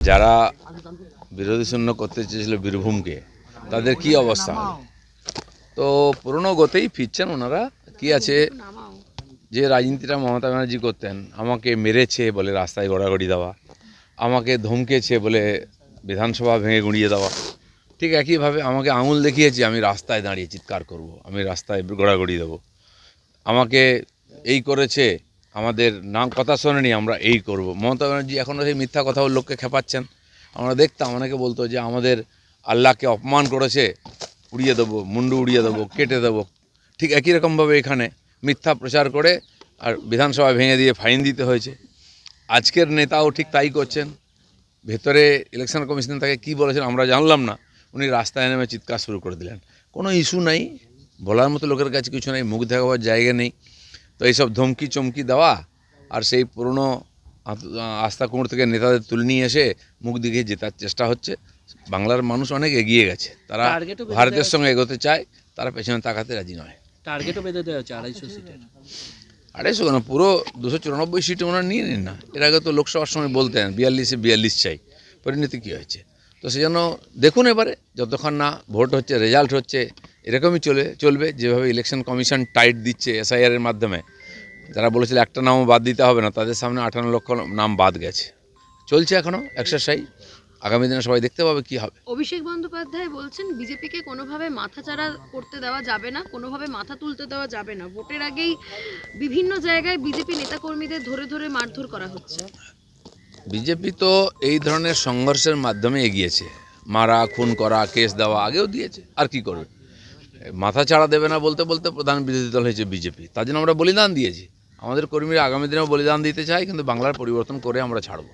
যারা বিরোধী শূন্য করতে চেয়েছিল বীরভূমকে, তাদের কি অবস্থা হলো? তো পুরনো গতেই ফিরছেন ওনারা। কি আছে, যে রাজনীতিটা মমতা ব্যানার্জি করতেন, আমাকে মেরেছে বলে রাস্তায় গড়াগড়ি দেওয়া, আমাকে ধমকেছে বলে বিধানসভা ভেঙে গুঁড়িয়ে দেওয়া, ঠিক একইভাবে আমাকে আঙুল দেখিয়েছে আমি রাস্তায় দাঁড়িয়ে চিৎকার করব, আমি রাস্তায় গড়াগড়ি দেবো, আমাকে এই করেছে, আমাদের নাম কথা শোনেনি, আমরা এই করব। মমতা ব্যানার্জি এখনও সেই মিথ্যা কথা লোককে খেপাচ্ছেন। আমরা দেখতাম, অনেকে বলতো যে আমাদের আল্লাহকে অপমান করেছে, উড়িয়ে দেবো, মুন্ডু উড়িয়ে দেবো, কেটে দেবো। ঠিক একই রকমভাবে এখানে মিথ্যা প্রচার করে আর বিধানসভা ভেঙে দিয়ে ফাইন দিতে হয়েছে। আজকের নেতাও ঠিক তাই করছেন। ভেতরে ইলেকশন কমিশন তাকে কী বলেছেন আমরা জানলাম না, উনি রাস্তায় নেমে চিৎকার শুরু করে দিলেন। কোনো ইস্যু নাই, বলার মতো লোকের কাছে কিছু নেই, মুখ দেখাবার জায়গা নেই। তো এইসব ধমকি চমকি দেওয়া আর সেই পুরনো আস্থা কুমোর থেকে নেতাদের তুলে নিয়ে এসে মুখ দিকে জেতার চেষ্টা হচ্ছে। বাংলার মানুষ অনেক এগিয়ে গেছে, তারা ভারতের সঙ্গে এগোতে চায়, তারা পেছনে তাকাতে রাজি নয়। টার্গেটও বেঁধে দেওয়া হচ্ছে 250 সিটের। 250 কেন, পুরো 294 সিটে ওনারা নিয়ে নিন না। এর আগে তো লোকসভার সময় বলতেন 42-এ 42 চাই, পরিণতি কী হয়েছে? তো সেই জন্য দেখুন, এবারে যতক্ষণ না ভোট হচ্ছে, রেজাল্ট হচ্ছে, এরকমই চলবে। যেভাবে ইলেকশন কমিশন টাইট দিচ্ছে এসআইআরের মাধ্যমে, যারা বলেছিল একটা নামও বাদ দিতে হবে না, তাদের সামনে 58 লক্ষ নাম বাদ গেছে। চলছে এখনও এক্সারসাইজ, আগামী দিনে সবাই দেখতে পাবে কি হবে। অভিষেক বন্দ্যোপাধ্যায় বলছেন বিজেপিকে কোনোভাবে মাথাচাড়া করতে দেওয়া যাবে না, কোনোভাবে মাথা তুলতে দেওয়া যাবে না। ভোটের আগেই বিভিন্ন জায়গায় বিজেপি নেতাকর্মীদের ধরে ধরে মারধর করা হচ্ছে। বিজেপি তো এই ধরনের সংঘর্ষের মাধ্যমে এগিয়েছে, মারা, খুন করা, কেস দেওয়া আগেও দিয়েছে, আর কি করবে? মাথা ছাড়া দেবে না বলতে বলতে প্রধান বিরোধী দল হয়েছে বিজেপি। তার জন্য আমরা বলিদান দিয়েছি, আমাদের কর্মীরা আগামী দিনেও বলিদান দিতে চায়, কিন্তু বাংলার পরিবর্তন করে আমরা ছাড়ব।